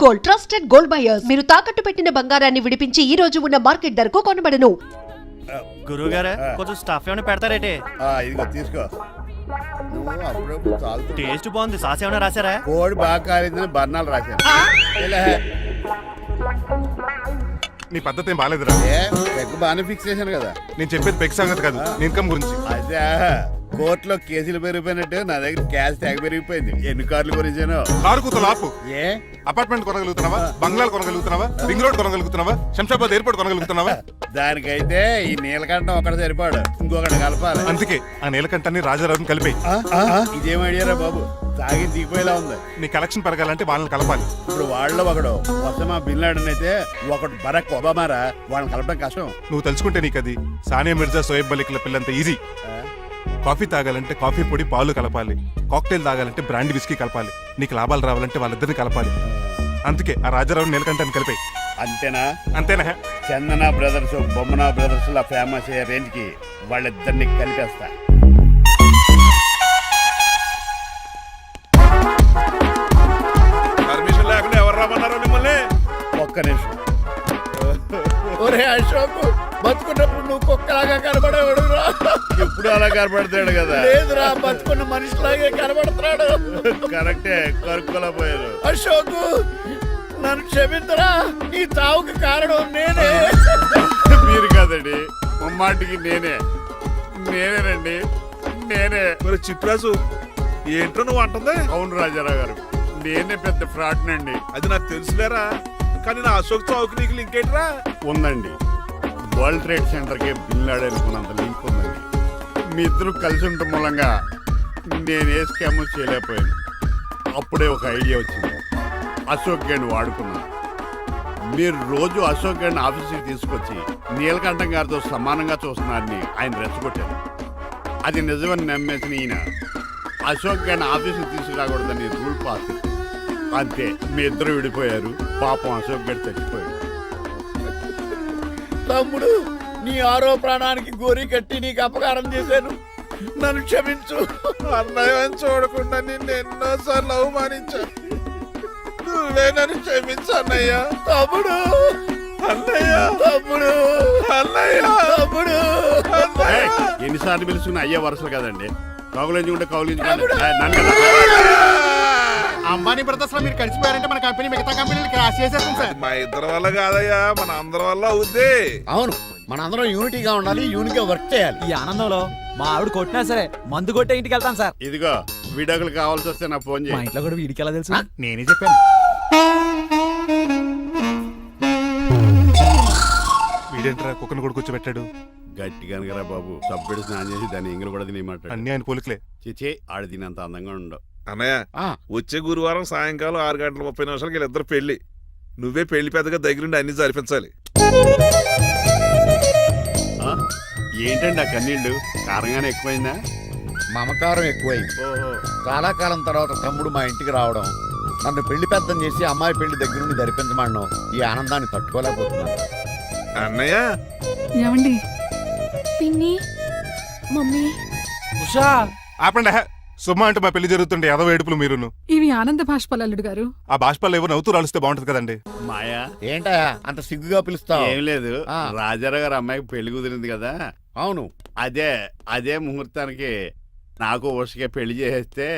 Gold, trusted gold buyers. మీరు తాకట్టు పెట్టిన బంగారాన్ని విడిపించి ఈ రోజు ఉన్న మార్కెట్ ధరకు కొనబడను. గురువు గారు కొంచెం స్టఫ్ ఏమైనా పెడతారేటే? ఇదిగో తీసుకో. నువ్వు అప్పుడప్పుడు చాలు. టేస్ట్ బాగుంది. సాస్ ఏమైనా రాశారా? కోడి బాగా కాలిందని బర్ణాలు రాశాను. నీ పద్ధతి ఏం బాగాలేదురా. పెగ్ బాగానే ఫిక్స్ చేశాను కదా. నేను చెప్పేది పెగ్ సంగతి కాదు, నీ ఇన్కమ్ గురించి. అదే కోర్టులో కేసులు పెరిగిపోయినట్టు నా దగ్గర క్యాష్ తెగ పెరిగిపోయింది. ఎన్ని కార్లు కొనిచ్చాను? కారు కూతలు ఆపు. ఏ అపార్ట్మెంట్ కొనగలుగుతున్నావా? బంగ్లాలు కొనగలుగుతున్నావా? రింగ్ రోడ్ కొనగలుగుతున్నావా? శంషాబాద్ ఎయిర్పోర్ట్ కొనగలుగుతున్నావా? దానికైతే ఈ నీలకంఠం ఒకటి సరిపాడు, ఇంకొకటి కలపాలి. అందుకే ఆ నీలకంఠాన్ని రాజారావుని కలిపి. ఇదేం అడిగారా బాబు, తాగి దిగిపోయేలా ఉంది. నీ కలెక్షన్ పెరగాలంటే వాళ్ళని కలపాలి. ఇప్పుడు వాళ్ళలో ఒకడు వసమా బిన్ లాడెన్ అయితే ఒకటి బరాక్ ఒబామారా, వాళ్ళని కలపడం కష్టం. నువ్వు తెలుసుకుంటే నీకు అది సానియా మిర్జా, సోయబ్ మలిక్ల పిల్లంత ఈజీ. కాఫీ తాగాలంటే కాఫీ పొడి పాలు కలపాలి. కాక్టైల్ తాగాలంటే బ్రాండ్ విస్కీ కలపాలి. నీకు లాభాలు రావాలంటే వాళ్ళిద్దరిని కలపాలి. అందుకే ఆ రాజారావు నీలకంఠాన్ని కలిపే. అంతేనా? అంతేనా? చందన బ్రదర్స్, బొమ్మన బ్రదర్స్ లా ఫేమస్ అయ్యే రేంజ్ కి వాళ్ళిద్దరిని కలిపేస్తా. పర్మిషన్ లేకుండా ఎవరు రమ్మన్నారో మిమ్మల్ని? ఒక్క నిమిషం. ఒరే అశోక్, బతుకున్నప్పుడు నువ్వు కుక్కలాగా కనబడేవాడురా. ఇప్పుడు అలా కనబడతాడు కదా? లేదురా, బతుకున్న మనిషిలాగే కనబడుతున్నాడు. కరెక్టే, కరుక్కులా పోయారు. అశోక్, నన్ను క్షమించరా, ఈ తావుకి కారణం నేనే. మీరు కాదండి, ముమ్మాటికి నేనేనండి, నేనే. మరి చిట్రాజు ఏంటో నువ్వు అంటుంది? అవును రాజారావు గారు, నేనే పెద్ద ఫ్రాడ్ నండి. అది నాకు తెలుసులేరా, కానీ నా అశోక్ చౌక్ నీకు లింక్ ఏంట్రా? ఉందండి, వరల్డ్ ట్రేడ్ సెంటర్ కి బిన్ లాడెన్ అనుకున్నంత లింక్ ఉందండి. మీ ఇద్దరు కలిసి ఉండటం మూలంగా నేను ఏ స్కామ్ చేయలేకపోయాను. అప్పుడే ఒక ఐడియా వచ్చింది, అశోక్ గేణ్ వాడుకున్నాను. మీరు రోజు అశోక్ గేణ్ ఆఫీస్కి తీసుకొచ్చి నీలకంఠం గారితో సమానంగా చూస్తున్నారని ఆయన రెచ్చగొట్టారు. అది నిజమని నమ్మేసిన ఈయన అశోక్ గేణ్ ఆఫీస్కి తీసుకురాకూడదని రూల్ పాస్. అంతే, మీ ఇద్దరు విడిపోయారు. పాపం అశోక్ గేణ్ చచ్చిపోయాడు. తమ్ముడు, నీ ఆరో ప్రాణానికి గోరి కట్టి నీకు అపకారం చేశాను, నన్ను క్షమించు. అన్నయ్య చూడకుండా నిన్ను ఎన్నోసార్లు అవమానించాను, నువ్వే నన్ను క్షమించు అన్నయ్య. తమ్ముడు, అన్నయ్య, తమ్ముడు, అన్నయ్య, తమ్ముడు. ఎన్నిసార్లు పిలుచుకున్న అయ్యే వరుసలు కదండి. కౌలించుకుంటే కౌలించుకుంటే అంబానీ బ్రదర్స్ లో మీరు కలిసిపోయారంటే మన కంపెనీ మిగతా కంపెనీలు క్రాష్ చేసేస్తుంది సార్. మా ఇద్దరి వల్ల కాదయ్యా, మన అందరి వల్ల అవుద్ది. అవును, మన అందరం యూనిటీగా ఉండాలి, యూనిట్గా వర్క్ చేయాలి. ఈ ఆనందంలో మా ఆవిడ కొట్టినా సరే మందు కొట్టే ఇంటికి వెళ్తాను సార్. ఇదిగో, విడాకులు కావాల్సి వస్తే నాకు ఫోన్ మా చేయి. ఇంట్లో కూడా వీడికి ఎలా తెలుసు? నేనే చెప్పాను. వీడేంట్రా కుక్కను కూడా కూర్చోబెట్టాడు? గట్టిగా అనగరా బాబు, సబ్బెడు స్నానం చేసి దాన్ని ఎంగిలి కూడా తినేయమంటాడు. అన్ని ఆయన పోలికలే. చిచే, ఆడు తినంత అందంగా ఉండవు. అన్నయ్య, వచ్చే గురువారం సాయంకాలం 6:30 వీళ్ళిద్దరు పెళ్లి. నువ్వే పెళ్లి పెద్దగా దగ్గరుండి అన్ని జరిపించాలి. ఏంటండి ఆ కన్నీళ్ళు? కారంగానే ఎక్కువైందా? మమకారం ఎక్కువైంది. ఓహో, చాలా కాలం తర్వాత తమ్ముడు మా ఇంటికి రావడం, నన్ను పెళ్లి పెద్దం చేసి అమ్మాయి పెళ్లి దగ్గరుండి జరిపించమన్నాం. ఈ ఆనందాన్ని తట్టుకోలేకపోతున్నాను. అన్నయ్య, ఏమండి, పిన్ని, మమ్మీ, ఉషా ఆపండి. సుమా అంటే మా పెళ్లి జరుగుతుంటే ఎదవ ఏడుపులు మీరును. ఇవి ఆనంద భాష్పాలు అల్లుడు గారు. ఆ బాష్పాలు ఏవో నవ్వుతూ రాలిస్తే బాగుంటది కదండి. మాయా, ఏంటయా అంత సిగ్గుగా పిలుస్తావు? ఏం లేదు, ఆ. రాజారావు గారు అమ్మాయికి పెళ్లి కుదిరింది కదా. అవును. అదే ముహూర్తానికి నాకు ఉషకే పెళ్లి చేసేస్తే,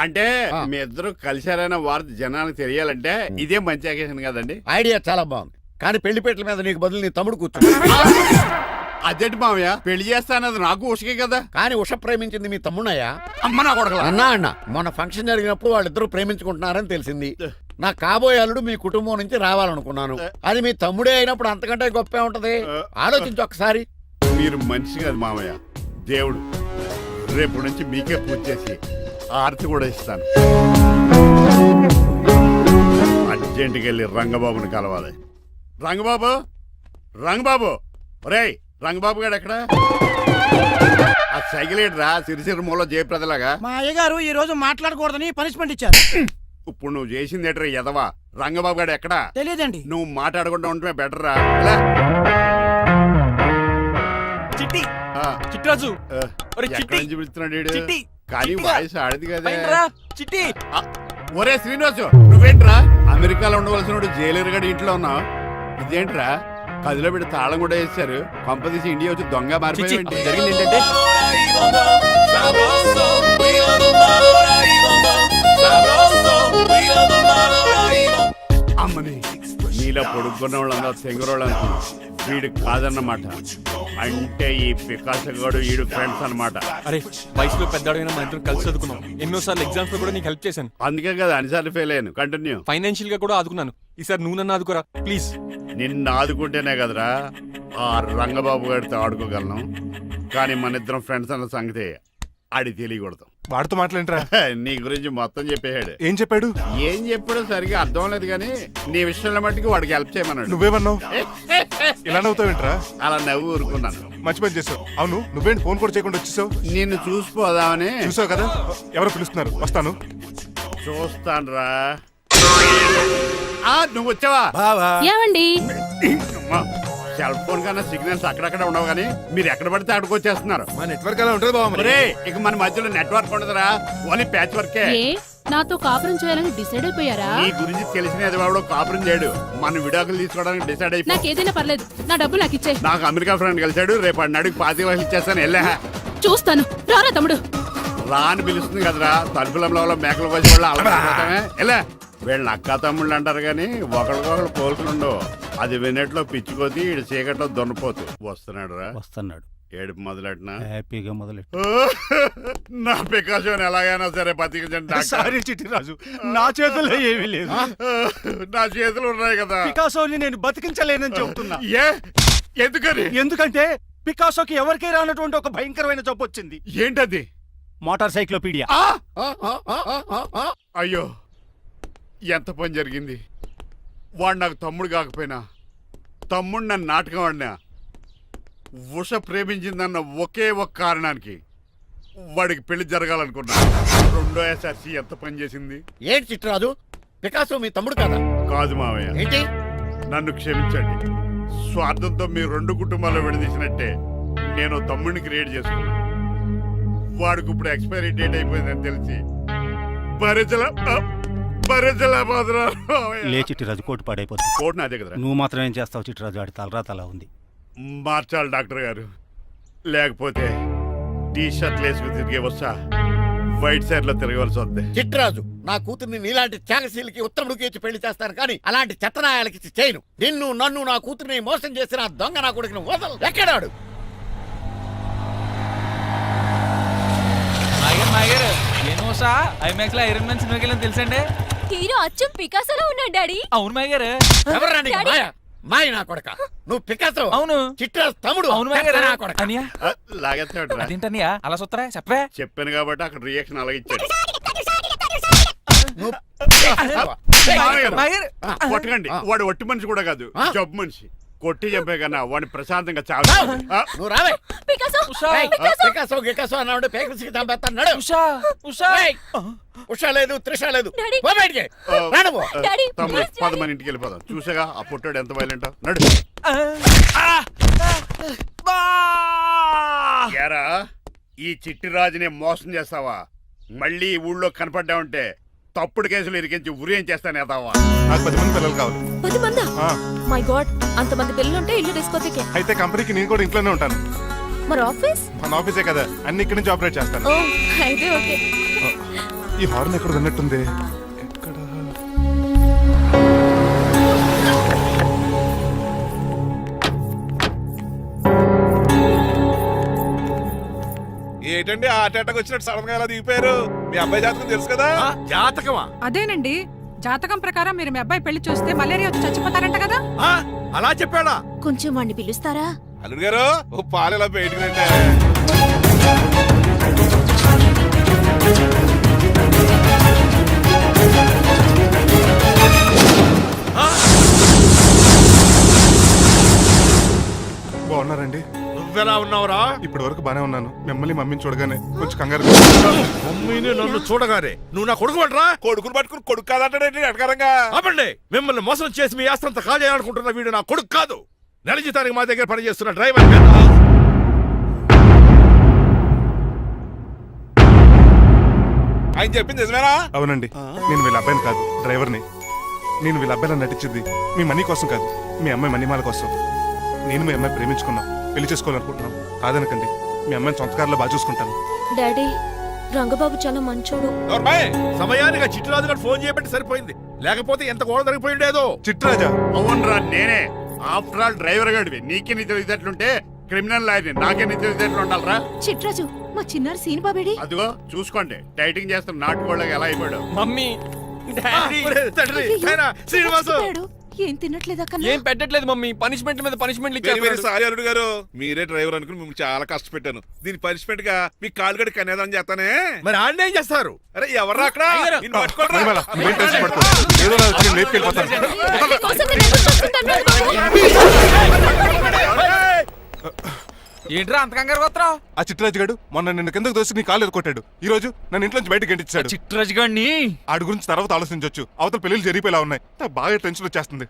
అంటే ఆ. మీ ఇద్దరు కలిశారన్న వార్త జనానికి తెలియాలంటే ఇదే మంచి అకేషన్ కదండి. ఐడియా చాలా బాగుంది, కానీ పెళ్లి పెట్టల మీద నీకు బదులు నీ తమ్ముడు కూర్చో. అదేంటి మామయ్య, పెళ్లి చేస్తానది నాకు ఉషకే కదా. కానీ ఉష ప్రేమించింది మీ తమ్ముడయ్యా. అమ్మ నా కొడకలా. అన్నా మొన్న ఫంక్షన్ జరిగినప్పుడు వాళ్ళిద్దరూ ప్రేమించుకుంటున్నారని తెలిసింది. నా కాబోయే అల్లుడు మీ కుటుంబం నుంచి రావాలనుకున్నాను. అది మీ తమ్ముడే అయినప్పుడు అంతకంటే గొప్పే ఉంటది. ఆలోచించు ఒకసారి. మీరు మనిషి కాదు మామయ్య, దేవుడు. రేపు నుంచి మీకే పూజ చేసి ఆర్తి కూడా ఇస్తాను. అర్జెంటుకి వెళ్ళి రంగబాబుని కలవాలి. రంగబాబు, రంగబాబు, ఒరేయ్ రంగబాబు గారు ఎక్కడ? ఆ సైకిల్ రా, సిరిసిరి మూల జయప్రదలాగా. మా అయ్యగారు ఈ రోజు మాట్లాడకూడదని పనిష్మెంట్ ఇచ్చారు. ఇప్పుడు నువ్వు చేసింది ఎట్రా ఎదవా? రంగబాబు గారు ఎక్కడా? తెలియదండి. నువ్వు మాట్లాడకుండా ఉంటే బెటర్ రా. చిట్టి, చిట్రాజు, ఎక్కడి నుంచి పిలుస్తున్నాడు వీడు? చిట్టి, కానీ వాయిస్ ఆడది కదా. చిట్టి. ఒరే శ్రీనివాసు, నువ్వు నువ్వేంట్రా అమెరికాలో ఉండవలసిన జైలర్ గడి ఇంట్లో ఉన్నావు? ఇదేంట్రా కదిలో పెట్టి తాళం కూడా వేశారు. కొంపదీసి ఇండియా వచ్చి దొంగ మారిపోయింది. జరిగింది ఏంటంటే అమ్మని నీలో పొడుక్కున్న వాళ్ళందరూ తెంగురోళ్ళు అనుకున్నా. వీడు కాదన్నమాట. అంటే ఈ పికాసగాడు వీడు ఫ్రెండ్స్ అన్నమాట. అరే వయసులో పెద్దవాడైనా మన ఇద్దరు కలిసి చదువుకున్నాం. ఎన్నోసార్లు ఎగ్జామ్స్ లో కూడా నీకు హెల్ప్ చేశాను. అందుకే కదా అన్నిసార్లు ఫెయిల్ అయ్యాను. కంటిన్యూ. ఫైనాన్షియల్ గా కూడా ఆదుకున్నాను. ఈసారి నువ్వు నన్ను ఆదుకోరా ప్లీజ్. నిన్ను ఆదుకుంటేనే కదరా ఆ రంగబాబు గారితో ఆడుకోగలను. కానీ మన ఇద్దరం ఫ్రెండ్స్ అన్న సంగతి ఆడి తెలియకూడదు. వాడితో మాట్లాడరా? నీ గురించి మొత్తం చెప్పేశాడు. ఏం చెప్పాడు? ఏం చెప్పాడో సరిగా అర్థం లేదు కానీ నీ విషయంలో మట్టుకు వాడికి హెల్ప్ చేయమన్నాడు. నువ్వేమన్నావు? ఇలా నవ్వుతావేంట్రా? అలా నవ్వు ఊరుకున్నాను. మంచి పని చేసావు. అవును నువ్వేంటి ఫోన్ కూడా చేయకుండా వచ్చేసావు? నిన్ను చూసిపోదామని. చూసావు కదా ఎవరో పిలుస్తున్నారు, వస్తాను. చూస్తానురా. నువ్వు వచ్చావా? ఏమండి సెల్ ఫోన్ కన్నా సిగ్నల్స్ అక్కడక్కడ ఉండవు కానీ మీరు ఎక్కడ పడితే అక్కడికి వచ్చేస్తున్నారు. మా నెట్వర్క్ అలా ఉంటుంది బాబు. ఒరే, ఇక మన మధ్యలో నెట్వర్క్ ఉండదురా, ఓన్లీ ప్యాచ్ వర్కే. నాతో కాపురం చేయాలని డిసైడ్ అయిపోయారా? నీ గురించి తెలిసిన ఎదవాడు కాపురం చేయడు. మన విడాకులు తీసుకోవడానికి డిసైడ్ అయిపోయి. నాకేదైనా పర్లేదు, నా డబ్బు నాకు ఇచ్చే. నాకు అమెరికా ఫ్రెండ్ కలిశాడు. రేపు అడిగి 25 వేలు ఇచ్చేస్తాను. వెళ్ళా చూస్తాను. రారా తమ్ముడు. రాని పిలుస్తుంది కదరా. తలుపులంలో మేకలు కోసి వాళ్ళు అలవాటమే. ఎలా వీళ్ళని అక్క తమ్ముళ్ళు అంటారు కానీ ఒకరికొకరు పోల్చుండవు. అది వినట్లో పిచ్చుకోతి ఇటు చీకట్లో దొన్నపోతు. వస్తున్నాడు రా. వస్తున్నాడు. ఏడుపు మొదలెట్నా? హ్యాపీగా మొదలెట్టు. నా పికాసోని ఎలాగైనా సరే బతికించండి. సారీ చిట్టిరాజు, నా చేతుల్లో ఏమీ లేదు. నా చేతులు ఉన్నాయి కదా. పికాసోని నేను బతికించలేనని చెబుతున్నా. ఎందుకని? ఎందుకంటే పికాసోకి ఎవరికీ రానటువంటి ఒక భయంకరమైన జబ్బు వచ్చింది. ఏంటది? Motor cyclopaedia. అయ్యో, ఎంత పని జరిగింది. వాడు నాకు తమ్ముడు కాకపోయినా తమ్ముడు నన్ను నాటకం ఆడినా ఉష ప్రేమించిందన్న ఒకే ఒక కారణానికి వాడికి పెళ్లి జరగాలనుకున్నా. రెండో ఎస్ఆర్సి ఎంత పని చేసింది. ఏంటి చిట్రాజు, పికాసో మీ తమ్ముడు కదా? కాదు మావయ్య, ఏంటి? నన్ను క్షమించండి. స్వార్థంతో మీ రెండు కుటుంబాలు విడదీసినట్టే నేను తమ్ముడిని క్రియేట్ చేసుకున్నా. వాడికి ఇప్పుడు ఎక్స్పైరీ డేట్ అయిపోయిందని తెలిసి లే చిట్టిరాజు, కోటు పాడైపోతుంది. కోట్ నాదే కదరా. నువ్వు మాత్రం ఏం చేస్తావు చిట్టిరాజు? ఆడి తలరా తలా ఉంది. మార్చాలి డాక్టర్ గారు, లేకపోతే టీ షర్ట్లు వేసుకుని తిరిగే వస్తా వైట్ సైడ్ లో తిరగవలసి వద్దే. చిట్రాజు, నా కూతుర్ని నీలాంటి త్యాగశీలకి ఉత్తముడికి ఇచ్చి పెళ్లి చేస్తాను కానీ అలాంటి చెత్తనాయాలకి ఇచ్చి చేయను. నిన్ను నన్ను నా కూతుర్ని మోసం చేసిన దొంగ నా కొడుకుని వదలు. ఎక్కడాడు? ఐమాక్స్ లో ఐరన్ మ్యాన్ సినిమాకి వెళ్ళని తెలుసండి. హీరో అచ్చం పికాసోలో ఉన్నాడు డాడీ. అవును మాయగారు. ఎవరా నీకు మాయ? మాయ నా కొడక. నువ్వు పికాసో. అవును. చిట్రాజు తమ్ముడు. అవును మాయగారు. నా కొడక. అనియా లాగేస్తాడు. అదేంటనియా అలా చూస్తారా? చెప్పే. చెప్పాను కాబట్టి అక్కడ రియాక్షన్ అలాగే ఇచ్చాడు. నువ్వు మాయగారు. కొట్టకండి, వాడు ఒట్టి మనిషి కూడా కాదు, జబ్బు మనిషి. కొట్టి చెప్పే కన్నా వాడిని ప్రశాంతంగా చావు. నువ్వు రావే. పికాసో పికాసో గికాసో అన్నాడు. పేకసికి చంపేస్తాను. నడు. ఉషా ఉషా. ఉషా లేదు, త్రిష లేదు. డాడీ. పో బయటికి. రాను పో. డాడీ, తమ్ముడు please, 10 మంది ఇంటికి వెళ్ళిపోదాం. చూసాగా ఆ పుట్టాడు ఎంత వైలెంట్. నడు. ఏరా, ఈ చిట్టి రాజుని మోసం చేస్తావా? మళ్ళీ ఈ ఊళ్ళో కనపడ్డావంటే తప్పుడు కేసులు ఇరికించి ఉరేం చేస్తాను ఎదావా. నాకు 10 మంది పిల్లలు కావాలి. 10 మందా? ఆ, మై గాడ్, అంతమంది పిల్లలుంటే ఇల్లు డిస్కోతికే. అయితే కంపెనీకి నేను కూడా ఇంట్లోనే ఉంటాను. మరి ఆఫీస్? మన ఆఫీసే కదా, అన్ని ఇక్కడి నుంచి ఆపరేట్ చేస్తాను. ఓ, అయితే ఓకే. ఈ హార్న్ ఎక్కడ విన్నట్టుంది. ఎక్కడ? ఏంటండి ఆ అటాక్ వచ్చినట్టు సడన్ గా ఎలా దిగిపోయారు? మీ అబ్బాయి జాతకం తెలుసు కదా? జాతకమా? అదేనండి, జాతకం ప్రకారం మీరు మీ అబ్బాయి పెళ్లి చూస్తే మలేరియా వచ్చి చచ్చిపోతారంట కదా. అలా చెప్పాడా? కొంచెం వాడిని పిలుస్తారా? అల్లుడు గారు, ఓ పాలు ఎలా బయటకురండి. బాగున్నారండి? నువ్వెలా ఉన్నావురా? ఇప్పటి వరకు బానే ఉన్నాను. మిమ్మల్ని మమ్మీని చూడగానే కొంచెం కంగారు. మమ్మీని నన్ను చూడగానే నువ్వు నా కొడుకు పడరా? కొడుకుని పట్టుకుని కొడుకు కాదంటాడేంటి అటకారంగా? అవ్వండి. మిమ్మల్ని మోసం చేసి మీ ఆస్తంతా కాజేయాలనుకుంటున్న వీడు నా కొడుకు కాదు. నెల జీతానికి మా దగ్గర పనిచేస్తున్న డ్రైవర్. ఆయన చెప్పింది నిజమేనా? అవునండి, నేను వీళ్ళ అబ్బాయిని కాదు, డ్రైవర్ని. నేను వీళ్ళ అబ్బాయిలా నటించింది మీ మనీ కోసం కాదు, మీ అమ్మాయి మణిమాల కోసం. నేను మీ అమ్మాయి ప్రేమించుకున్నాం, పెళ్లి చేసుకోవాలనుకుంటున్నాం. కాదనకండి, మీ అమ్మాయిని సొంత కారులో బాగా చూసుకుంటాను. డాడీ, రంగబాబు చాలా మంచోడు. సమయానికి చిట్టురాజు గారు ఫోన్ చేయబట్టి సరిపోయింది, లేకపోతే ఎంత గోడ జరిగిపోయిండేదో. చిట్రాజా? అవునరా నేనే. ఆఫ్టర్ ఆల్ డ్రైవర్ గడివి. నీకే నీ తెలివితేటలుంటే క్రిమినల్ లాయర్ని, నాకే నీ తెలివితేటలు ఉండాలరా? చిట్రాజు, మా చిన్నారి సీన్ బాబేడి. అదిగో చూసుకోండి, డైటింగ్ చేస్తున్న నాటుకోళ్ళగా ఎలా అయిపోయాడు. మమ్మీ, డాడీ, తండ్రి, నాయనా, శ్రీనివాసు. ఏం తినట్లేదా కన్నా? ఏం పెట్టట్లేదు మమ్మీ, పనిష్మెంట్ మీద పనిష్మెంట్ వెరీ వెరీ ఇచ్చారు. సారీ అల్లుడు గారు, మీరే డ్రైవర్ అనుకుని మిమ్మల్ని చాలా కష్టపెట్టాను. దీని పనిష్మెంట్ గా మీ కాలు గడి కన్యాదానం చేస్తానే. మరి ఆడిని ఏం చేస్తారు? అరే ఎవర్రా అక్కడ? నిన్ను పట్టుకోరా. మణిమాల, నువ్వేం టెన్షన్ పడకు. ఏదో నా వచ్చి నేను లేపుకెళ్ళిపోతాను. ఏంట్రా అంత కంగారు పోతున్నావు? ఆ చిట్రాజు గడు మొన్న నిన్ను కిందకు దోసి నీ కాలు ఎరుకొట్టాడు. ఈ రోజు నన్ను ఇంట్లోంచి బయటకు గంటించాడు. చిట్రాజు గారిని ఆడి గురించి తర్వాత ఆలోచించవచ్చు. అవతల పెళ్లిళ్ళు జరిగిపోయేలా ఉన్నాయి. నాకు బాగా టెన్షన్ వచ్చేస్తుంది.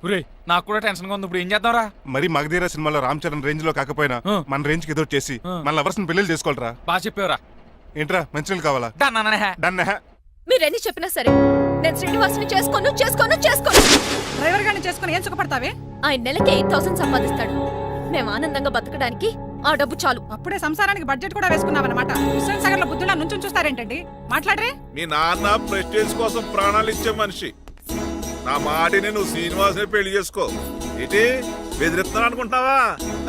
నాకు కూడా టెన్షన్ గా ఉంది. ఇప్పుడు ఏం చేద్దాంరా? మరి మగధీర సినిమాలో రామ్ చరణ్ రేంజ్ లో కాకపోయినా మన రేంజ్ కి ఎదురు చేసి మన లవర్స్ పెళ్లి చేసుకోవాలరా. బాగా చెప్పేవరా. ఏంట్రా మంచినీళ్ళు కావాలా? డన్. మీరెన్ని చెప్పినా సరే నేను శ్రీనివాసుని చేసుకోను. డ్రైవర్ గారిని చేసుకుని ఏం సుఖపడతావే? ఆయన నెలకి 8,000 సంపాదిస్తాడు. మేము ఆనందంగా బతకడానికి ఆ డబ్బు చాలు. అప్పుడే సంసారానికి బడ్జెట్ కూడా వేసుకున్నావన్నమాట. హుస్సేన్ సాగర్ లో బుద్ధులా నుంచి చూస్తారేంటండి? మాట్లాడరే. మీ నాన్న ప్రెస్టేజ్ కోసం ప్రాణాలు ఇచ్చే మనిషి. నా మాటిని నువ్వు శ్రీనివాసుని పెళ్లి చేసుకో. ఏంటి బెదిరిస్తున్నాను అనుకుంటున్నావా?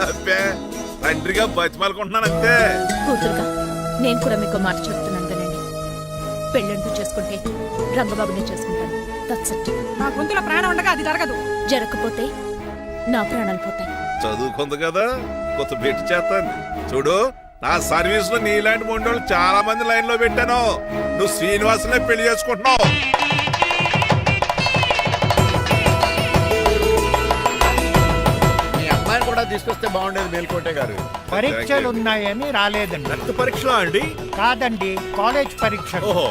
అబ్బే, తండ్రిగా బతిమాలకుంటున్నాను అంతే. కూతురుగా నేను కూడా మీకు మాట చెప్తున్నాను కదండి. పెళ్ళంటూ చేసుకుంటే రంగబాబునే చేసుకుంటాను. That's it. నా గొంతులో ప్రాణం ఉండగా అది జరగదు. జరగకపోతే నా ప్రాణాలు పోతాయి. చదువుకుంది కదా, కొత్త పెట్టి చేస్తాను. చూడు, నా సర్వీస్ లో నీలాంటి మొండోళ్ళు చాలా మంది లైన్ లో పెట్టాను. నువ్వు శ్రీనివాసునే పెళ్లి చేసుకుంటున్నావు. మీ అమ్మాయిని కూడా తీసుకొస్తే బాగుండేది మేల్కోటే గారు. పరీక్షలు ఉన్నాయని రాలేదండి. రక్త పరీక్షలా అండి? కాదండి, కాలేజ్ పరీక్షలు. ఓహో,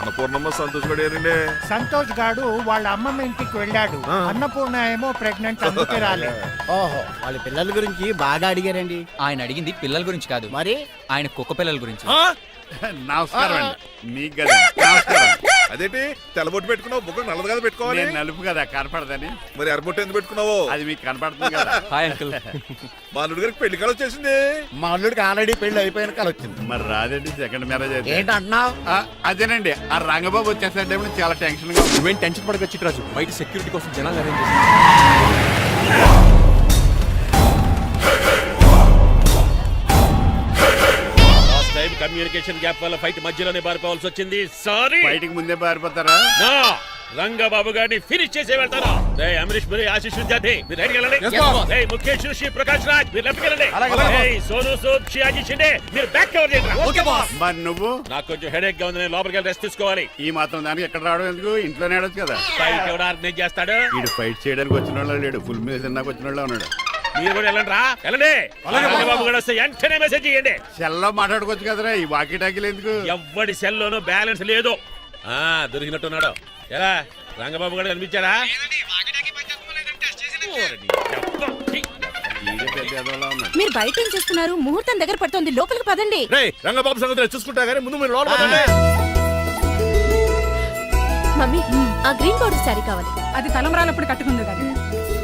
అన్నపూర్ణమ్మ సంతోష్ పడేనండి. సంతోష్ గాడు వాళ్ళ అమ్మమ్మ ఇంటికి వెళ్ళాడు. అన్నపూర్ణ ఏమో ప్రెగ్నెంట్, అందుకే రాలేదు. ఓహో, వాళ్ళ పిల్లల గురించి బాగా అడిగారండి. ఆయన అడిగింది పిల్లల గురించి కాదు, మరి ఆయన కుక్క పిల్లల గురించి. నమస్కారం అండి. మీకు కదా నమస్కారం. అదేంటి తెల్లబొట్టు పెట్టుకున్నావు? బుక్క నల్లది కదా పెట్టుకోవాలి. నేను నలుపు కదా కనపడదని. మరి ఎర్రబొట్టు ఎందుకు పెట్టుకున్నావు? అది మీకు కనపడుతుంది కదా. Hi uncle. మా అల్లుడి గారికి పెళ్లి కాల వచ్చేసింది. మా అల్లుడికి ఆల్రెడీ పెళ్లి అయిపోయిన కాలం వచ్చింది. మరి రాదండి, సెకండ్ మ్యారేజ్ అయితే. ఏంటి అంటున్నావు? అదేనండి, ఆ రంగబాబు వచ్చేసరికి చాలా టెన్షన్ గా ఉంది. నువ్వేం టెన్షన్ పడక చిట్రాజు, బయట సెక్యూరిటీ కోసం జనాలు అరేంజ్ చేశారు. కమ్యూనికేషన్ గ్యాప్ వల్ల ఫైట్ మధ్యలోనే పారిపోవాల్సి వచ్చింది. సారీ. బయటికి ముందే పారిపోతారా? రంగబాబు గారిని ఫినిష్ చేసే వెళ్తాను. అమరీష్ పురి, ఆశీష్ విద్యార్థి మీరు రైట్ వెళ్ళండి. ముఖేష్ ఋషి, ప్రకాష్ రాజ్ మీరు లెఫ్ట్ వెళ్ళండి. సోను సూద్, షియాజీ షిండే మీరు బ్యాక్ కవర్ చేయండి. మరి నువ్వు? నాకు కొంచెం హెడేక్ గా ఉంది, నేను లోపలికి వెళ్ళి రెస్ట్ తీసుకోవాలి. ఈ మాత్రం దానికి ఎక్కడ రావడం ఎందుకు? ఇంట్లోనే ఆడొచ్చు కదా. ఫైట్ ఎవరు ఆర్గనైజ్ చేస్తాడు? వీడు ఫైట్ చేయడానికి వచ్చిన వాళ్ళు లేడు, ఫుల్ మీద తిన్నాక వచ్చిన వాళ్ళు ఉన్నాడు. మీరు కూడా వెళ్ళండి రా, వెళ్ళండి. రంగబాబు గారు వస్తే వెంటనే మెసేజ్ చేయండి. సెల్లో మాట్లాడుకోవచ్చు కదరా, ఈ వాకీ టాకీలు ఎందుకు? ఎవ్వడి సెల్లోనూ బ్యాలెన్స్ లేదు. దొరికినట్టున్నాడు. ఎలా రంగబాబు గారు కనిపించారా? మీరు బయట ఏం చేస్తున్నారు? ముహూర్తం దగ్గర పడుతోంది, లోపలికి పదండి. రంగబాబు సంగతి చూసుకుంటా గానీ ముందు మీరు లోపల పదండి. మమ్మీ, ఆ గ్రీన్ బోర్డర్ శారీ కావాలి. అది తలంబ్రాలప్పుడు కట్టుకుంది కదా.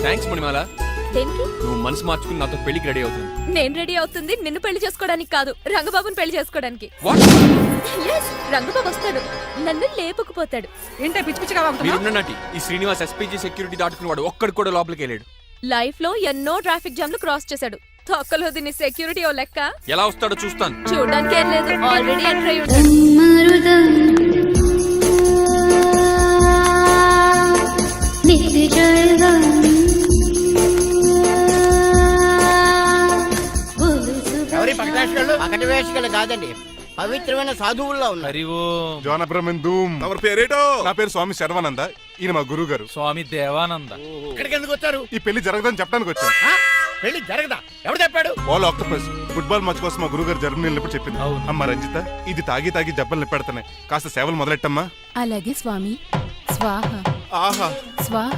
థ్యాంక్స్ మణిమాల. దేనికి? నువ్వు మనసు మార్చుకుని నాతో పెళ్లికి రెడీ అవుతుంది. నేను రెడీ అవుతుంది నిన్ను పెళ్లి చేసుకోవడానికి కాదు, రంగబాబుని పెళ్లి చేసుకోవడానికి. Yes, రంగబాబు వస్తాడు, నన్ను లేపుకుపోతాడు. ఏంటే పిచ్చి పిచ్చిగా వాగుతున్నావ్? మీరున్నటి ఈ శ్రీనివాస్ ఎస్పీజీ సెక్యూరిటీ దాటుకుని వాడు ఒక్కడు కూడా లోపలికి వెళ్ళాడు. లైఫ్ లో ఎన్నో ట్రాఫిక్ జామ్లు క్రాస్ చేశాడు. తొక్కలో దీన్ని సెక్యూరిటీ ఓ లెక్క. ఎలా వస్తాడో చూస్తాను. చూడడానికి ఏం లేదు, ఆల్రెడీ ఎంటర్ అయి ఉంటాడు. ఎవరి పకటి వేషగాళ్ళు కాదండి, పవిత్రమైన సాధువుల్లో ఉన్నారు. జోన బ్రహ్మం. తమరి పేరేటో? నా పేరు స్వామి శర్వానంద. ఈయన మా గురువు గారు స్వామి దేవానంద. ఇక్కడికి ఎందుకు వచ్చారు? ఈ పెళ్లి జరగదని చెప్పడానికి వచ్చాను. పెళ్లి జరగదా? ఎవరు చెప్పాడు? వాళ్ళ ఆక్టోపస్ ఫుట్బాల్ మ్యాచ్ కోసం మా గురువు గారు జర్మనీ వెళ్ళినప్పుడు చెప్పింది. అమ్మ రంజిత, ఇది తాగి తాగి జబ్బలు నిప్పెడుతున్నాయి, కాస్త సేవలు మొదలెట్టమ్మా. అలాగే స్వామి. స్వాహ. ఆహా స్వాహ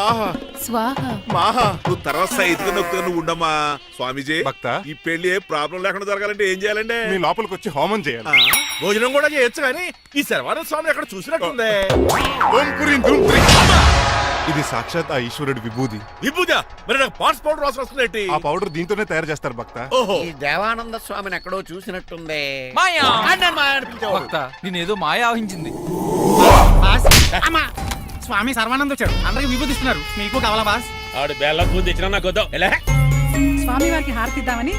ఆహా స్వాహ. మాహా నువ్వు తర్వాత సైతుగా నొక్కుతా నువ్వు ఉండమ్మా స్వామీజీ. భక్త. ఈ పెళ్లి ఏ ప్రాబ్లం లేకుండా జరగాలంటే ఏం చేయాలండి? మీ లోపలికి వచ్చి హోమం చేయాలి. భోజనం కూడా చేయొచ్చు కానీ ఈ శర్వానంద స్వామి ఎక్కడ చూసినట్టుంది. ఓం పురీం ధూం త్రీం. ఇది సాక్షాత్ ఆ ఈశ్వరుడి విభూది. విభూజా మరి నాకు పాన్స్ పౌడర్ వాసన వస్తుంది. ఆ పౌడర్ దీంతోనే తయారు చేస్తారు భక్త. ఓహో ఈ దేవానంద స్వామిని ఎక్కడో చూసినట్టుంది. మాయా అన్నాను మాయా అనిపించేవాడు. భక్త నేనేదో మాయ ఆవహించింది. స్వామి సర్వానంద్ వచ్చాడు, అందరికి విభూతిస్తున్నారు. మీకు కావాలా బాస్? ఆడు బెల్లం పూజ తెచ్చినా నాకు వద్దాం ఎలా స్వామి వారికి హారతి ఇద్దామని.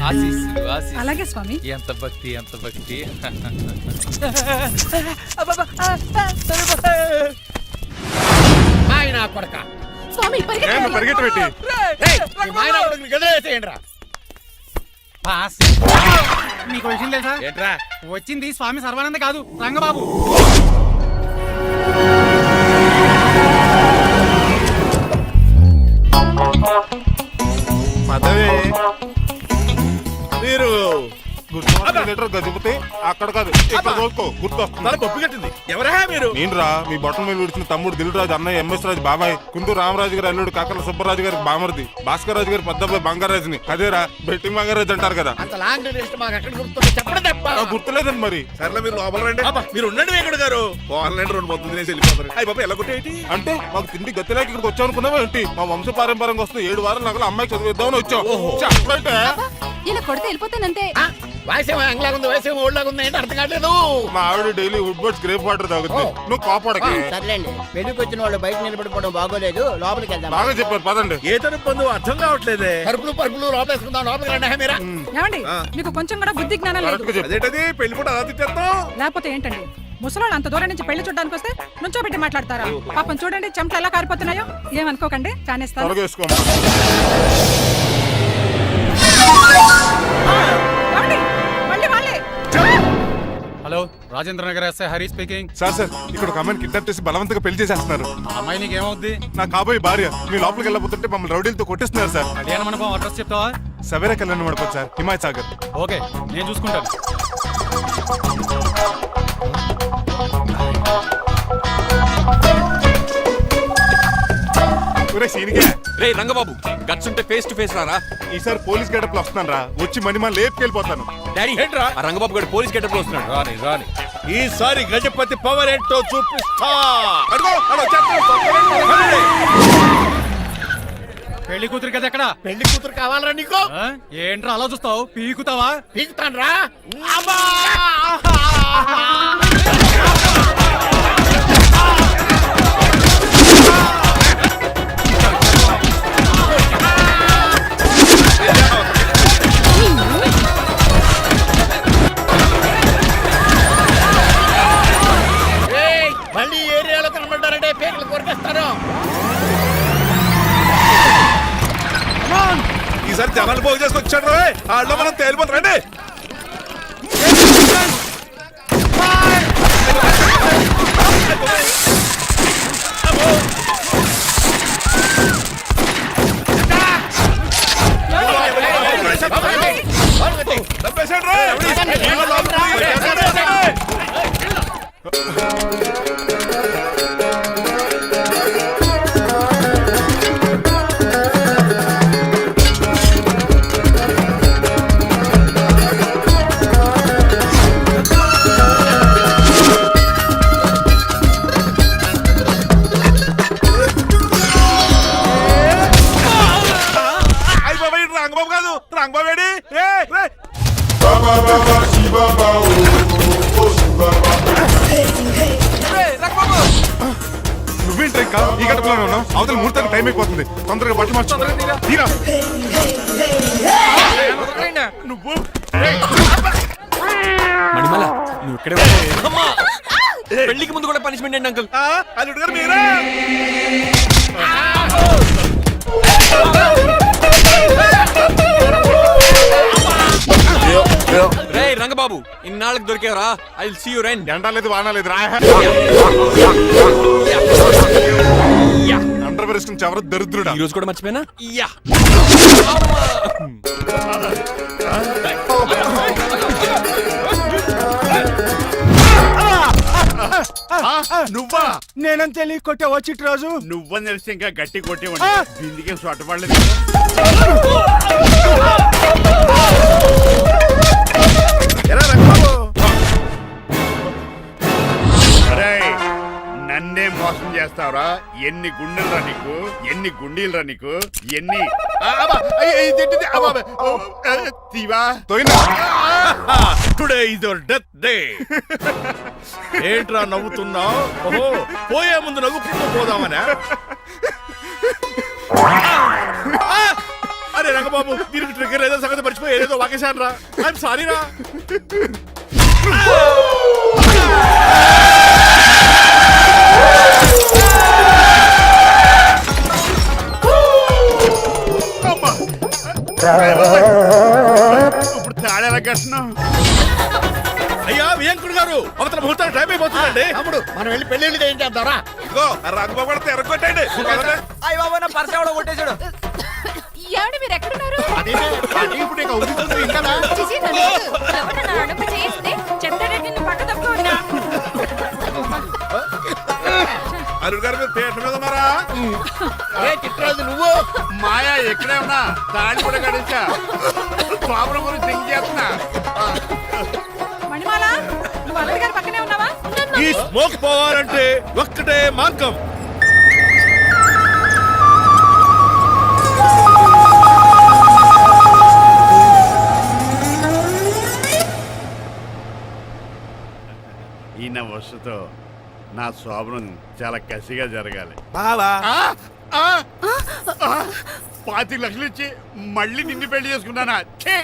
ఆశీస్సులు ఆశీస్సులు. అలాగే స్వామి. ఎంత భక్తి ఎంత భక్తి. మాయనా కొడక. స్వామి పరిగెట్టు పెట్టి రేయ్, ఈ మాయనా కొడుకుని గదిలేసేయండి రా. బాస్ మీకు విషయం తెలుసా? ఏంట్రా? వచ్చింది స్వామి సర్వానంద కాదు, రంగబాబు. పదవే మీరు గజపతి అక్కడ కాదు ఇక్కడ చూసుకో గుర్తొస్తుంది. తల పప్పు కట్టింది. ఎవరా మీరు? నేను రా మీ బొట్టల మీద విడిచిన తమ్ముడు దిల్ రాజు అన్నయ్య ఎంఎస్ రాజు బాబాయ్ కుందూరు రామరాజు గారి అల్లుడు కాకల సుబ్బరాజు గారికి బామర్ది భాస్కర్ రాజు గారి పెద్దబ్బాయి బంగారాజుని. అదేరా బెట్టింగ్ బంగారాజు అంటారు కదా. అంత లాంగ్ లిస్ట్ మాకు ఎక్కడ గుర్తుంది చెప్పడం తప్ప. గుర్తులేదండి మరి. సర్లే మీరు లోపల రండి. మీరు ఉండండి వెంకట గారు. ఆన్లైన్ రెండు మొత్తం తినేసి వెళ్ళిపోతారు. అయ్యి బాబా ఎలా కొట్టేటి అంటే మాకు తిండి గతిలేక ఇక్కడికి వచ్చాం అనుకున్నావా ఏంటి? మా వంశ పారంపర్యంగా వస్తుంది 7 వారాలు నగలు అమ్మాయికి చదివిద్దామని వచ్చాం. చెప్పంటే ఇలా కొడితే వెళ్ళిపోతానంతే. వయసేమో ఎంగ్లాగుంది, వయసేమో ఓళ్ళగుంది, ఏంటి అర్థం కావట్లేదు. మా ఆవిడ daily Woodward's gripe water తాగుతుంది. నువ్వు కాపాడకి. సర్లేండి, పెళ్లికి వచ్చిన వాళ్ళు బయట నిలబడిపోవడం బాగోలేదు, లోపలికి వెళ్దాం. బాగా చెప్పారు పదండి. ఏ తరపు పొందు అర్థం కావట్లేదే. పరుపులు పరుపులు లోపలేసుకుందాం, లోపలికి రండి. మీరా ఏమండి మీకు కొంచెం కూడా బుద్ధి జ్ఞానం లేదు. కరెక్ట్గా చెప్పు. అదేంటది పెళ్లి కూడా అలా తిట్టేస్తాం. లేకపోతే ఏంటండి ముసలాళ్ళు అంత దూరం నుంచి పెళ్లి చూడడానికి వస్తే నుంచోబెట్టి మాట్లాడతారా? పాపం చూడండి చెమటలు ఎలా కారిపోతున్నాయో. ఏమనుకోకండి, చానేస్తాను. త్వరగా వేసుకో. ఏమండి? మళ్ళీ వాళ్ళే. Hello, Rajendra Nagar SI Hari speaking. Sir ఇక్కడ ఒక అమ్మాయిని కిడ్నాప్ చేసి బలవంతంగా పెళ్లి చేసేస్తున్నారు. అమ్మాయి నీకు ఏమవుద్ది? నా కాబోయే భార్య. మీ లోపలికి వెళ్ళబోతుంటే మమ్మల్ని రౌడీలతో కొట్టిస్తున్నారు సార్. కళ్యాణ మండపం అడ్రస్ చెప్తావా? సవేరా కళ్యాణ మండపం సార్, హిమాయత్ సాగర్. ఓకే, నేను చూసుకుంటాను. రే రంగబాబు గట్స్ ఉంటే ఫేస్ టు ఫేస్ రారా. ఈసారి పోలీస్ గెటప్ లో వస్తున్నాను రా. వచ్చి మణిమా లేపుకెళ్ళిపోతాను. డాడీ ఏంట్రా? ఆ రంగబాబు గారు పోలీస్ గెటప్ లో వస్తున్నాడు. రాని రాని ఈసారి గజపతి పవర్ ఏంటో చూపిస్తా. పెళ్లి కూతురు కదా ఎక్కడ? పెళ్లి కూతురు కావాలరా నీకు? ఏంట్రా అలా చూస్తావు? పీకుతావా? పీకుతాను రా. మళ్ళీ ఏరియాలో కనబడ్డారంటే పేర్లు కొరికేస్తారు. ఈసారి జనాలు పోగు చేసుకొచ్చాడు. వాళ్ళు మనం తేలిపోతారండి. రంగబాబు కాదు, రంగబాబు ఏడి? నువ్వేంటి ఇంకా ఈ గడపలోనే ఉన్నావు? అవతల ముహూర్తానికి టైం అయిపోతుంది. తొందరగా బట్టలు మార్చు. తీరా. నువ్వు మణిమల నువ్వు ఇక్కడే అమ్మా పెళ్లికి ముందు కూడా పనిష్మెంట్ ఏంటి అంకుల్? అల్లుడు గారు మీరా? రే రంగబాబు ఇన్నాళ్ళకి దొరికేవరా. I will see you rain. ఎండాలేదు వానాలేదు రా. అండర్ వేసుకుని చెవర దరిద్రుడా. ఈ రోజు కూడా మర్చిపోయినా. నువ్వా? నేనంత తెలియ కొట్టే వచ్చి రోజు నువ్వని తెలిసి ఇంకా గట్టి కొట్టేవాడి బిందికే సొట్టపడలేదు. ఎరా రంగబాబు, అరేయ్, నన్నే మోసం చేస్తావురా? ఎన్ని గుండెలరా నీకు, ఎన్ని గుండీలరా నీకు, ఎన్ని తీవా? Today is your death day. ఏంట్రా నవ్వుతున్నావు? ఓహో, పోయే ముందు నవ్వుకుంటూ పోదామనా? అరే రంగబాబు, దీనికి ట్రిగ్గర్ ఏదో సంగతి మర్చిపోయి ఏదో వాకేశాను రా. ఐఎమ్ సారీ రా. ఇప్పుడు తాడేలా కట్టినావు? అయ్యా వియంకుడు గారు, అవతల ముహూర్తానికి టైం అయిపోతుందండి. తమ్ముడు మనం వెళ్ళి పెళ్ళిళ్ళు చేయించేద్దారా? ఇదిగో ఆ రంగబాబు కూడా ఎరగొట్టండి. ఏమండి మీరు ఎక్కడున్నారు? ఇప్పుడు ఇక ఉరుకుతుంది ఇంకా. చిచి, నన్ను ఎవరన్నా అడుగు చేస్తే చెత్తరెడ్డిని పక్క తప్పుకోండి. అరుణ్ గారు మీరు పీట మీద ఉన్నారా? చిట్రాజు నువ్వు మాయా ఎక్కడే ఉన్నా తాడి కూడా గడించా. స్వామి గురించి థింక్ చేస్తున్నా. మణిమాల, నువ్వు అల్లుడి గారి పక్కనే ఉన్నావా? ఈ స్మోక్ పోవాలంటే ఒక్కటే మార్గం. ఈయన వస్తుతో నా శోభనం చాలా కసిగా జరగాలి. బావా, 25 లక్షలు ఇచ్చి మళ్ళీ నిన్ను పెళ్లి చేసుకున్నానా? ఛే!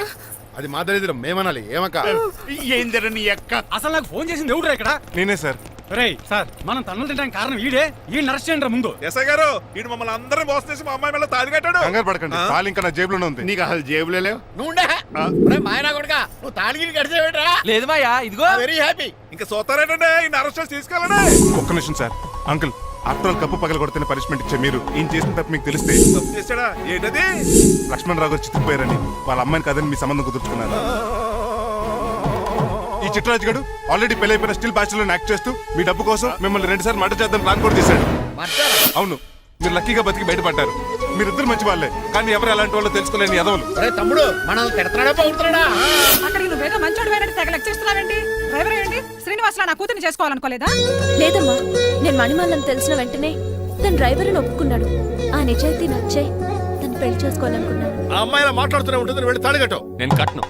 అది మా దరిద్రం, మేమనాలి. ఏమక్క? ఏం జర నీ ఎక్క? అసలు నాకు ఫోన్ చేసింది ఎవడురా ఇక్కడ? నేనే సార్. రేయ్ సార్, మనం తన్నులు తినడానికి కారణం ఈడే. ఈ అరెస్ట్ చేయండి ముందు. ఎస్ఐ గారు, వీడు మమ్మల్ని అందరినీ మోసం చేసి మా అమ్మాయి మీద తాళి కట్టాడు. కంగారు పడకండి, తాళి ఇంకా నా జేబులోనే ఉంది. నీకు అసలు జేబులే లేవు. నువ్వు మాయనా కొడుకా, నువ్వు తాళగిరి కడిచేవేట్రా? లేదు మాయా, ఇదిగో. Very happy. ఇంకా సోతారేటండి, ఈయన అరెస్ట్ చేసి తీసుకెళ్ళండి. ఒక్క నిమిషం sir. Uncle, after all cup పగల కొడితేనే పనిష్మెంట్ ఇచ్చే మీరు ఈయన చేసిన తప్పు మీకు తెలిస్తే తప్పు చేశాడా? ఏంటది? లక్ష్మణ్ రావు గారు చితికిపోయారని వాళ్ళ అమ్మాయిని కదని మీ సంబంధం కుదుర్చుకున్నారు. ఈ చిట్రాజు గడు ఆల్రెడీ పెళ్ళైపోయిన స్టిల్ బ్యాచులర్ యాక్ట్ చేస్తూ మీ డబ్బు కోసం మిమ్మల్ని 2 సార్లు మర్డర్ చేద్దాం ప్లాన్ కూడా చేశాడు. అవును, మీరు లక్కీగా బతికి బయటపడ్డారు. మీరిద్దరు మంచి వాళ్ళే, కానీ ఎవరు ఎలాంటి వాళ్ళు తెలుసుకోలేని ఎదవలు. అరే తమ్ముడు, మనల్ని తిడతాడా పోతున్నాడా? అక్కడికి నువ్వేదో మంచోడు వేరే తెగ లెక్చేస్తున్నావేంటి? డ్రైవర్ ఏంటి? శ్రీనివాసరావు నా కూతుర్ని చేసుకోవాలనుకోలేదా? లేదమ్మా, నేను మణిమాలని తెలిసిన వెంటనే తన డ్రైవర్ ఒప్పుకున్నాడు. ఆ నిజాయితీ నచ్చే తను పెళ్లి చేసుకోవాలనుకున్నాను. ఆ అమ్మాయిలా మాట్లాడుతూనే ఉంటుంది, వెళ్ళి తాళి కట్టు. నేను కట్ను.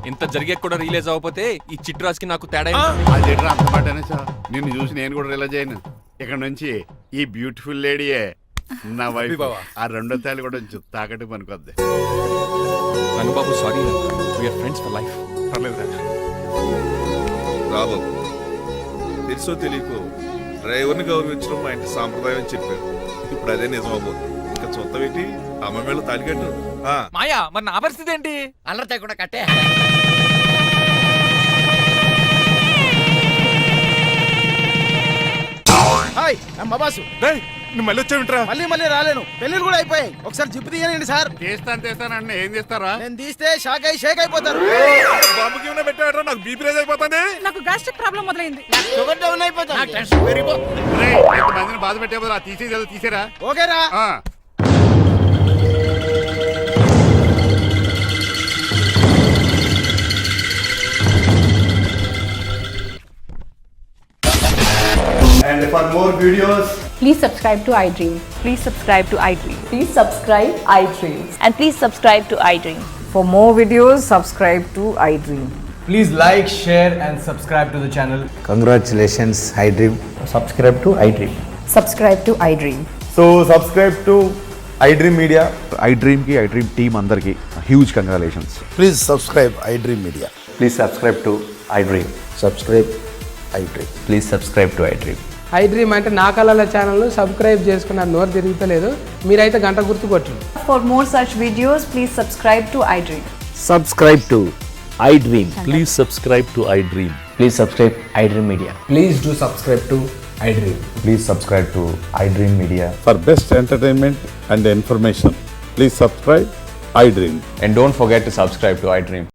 ఇంత జరిగే కూడా రియలైజ్ అవ్వకపోతే ఈ చిట్రాజ్కి నాకు తేడా ఏంటి? అదేంట్రా అంత మాట అనేసా? నిన్ను చూసి నేను కూడా రిలైజ్ అయ్యాను. ఇక్కడ నుంచి ఈ బ్యూటిఫుల్ లేడీయే నా వైఫ్. ఆ 2వ తాళి కూడా తాకట్టు పనికొద్ది. Rangababu sorry, we are friends for life. పర్లేదు. రాబాబు, తెలుసో తెలియకో డ్రైవర్ని గౌరవించడం మా ఇంటి సాంప్రదాయం అని చెప్పారు. ఇప్పుడు అదే నిజం అవ్వదు. ఇంకా చూద్దాం ఏంటి? అమ్మ మేళ తాలికట్టు. మాయా, మరి నా పరిస్థితి ఏంటి? అల్లరితే కూడా కట్టే. హాయ్ అమ్మ బాసు. డేయ్, నువ్వు మళ్ళీ వచ్చావింట్రా? మళ్ళీ రాలేను, పెళ్ళిళ్ళు కూడా అయిపోయాయి. ఒకసారి జిప్పు తీయనండి సార్. చేస్తానంటే ఏం చేస్తారా? నేను తీస్తే షేక్ అయిపోతారు. బాంబుకి ఏమైనా పెట్టాడరా? నాకు బీపీ రేజ్ అయిపోతుంది. నాకు గ్యాస్ట్రిక్ ప్రాబ్లం మొదలైంది. షుగర్ డౌన్ అయిపోతాను. నాకు టెన్షన్ పెరిగిపోతుంది. మందిని బాధ పెట్టే బదులు తీసేది తీసేరా. ఓకేరా? And for more videos, Please subscribe to iDream. Please subscribe to iDream. Please subscribe iDream. And please subscribe to iDream. For more videos, subscribe to iDream. please like, share, and subscribe to the channel. Congratulations, iDream. Subscribe to iDream. Subscribe to iDream. So subscribe to iDream Media. iDream ki iDream team andarki huge congratulations. Please subscribe iDream Media. Please subscribe to iDream. Subscribe iDream. Please subscribe to iDream. iDream అంటే నా కళల channel subscribe చేసుకున్న నోరు తిరుగుతలేదు. మీరైతే గంట గుర్తు కొట్టండి. For more such videos, please subscribe to iDream. Subscribe to iDream. Please subscribe to iDream. Please subscribe iDream Media. Please do subscribe to iDream. Please subscribe to iDream Media. For best entertainment and information, please subscribe iDream. And don't forget to subscribe to iDream.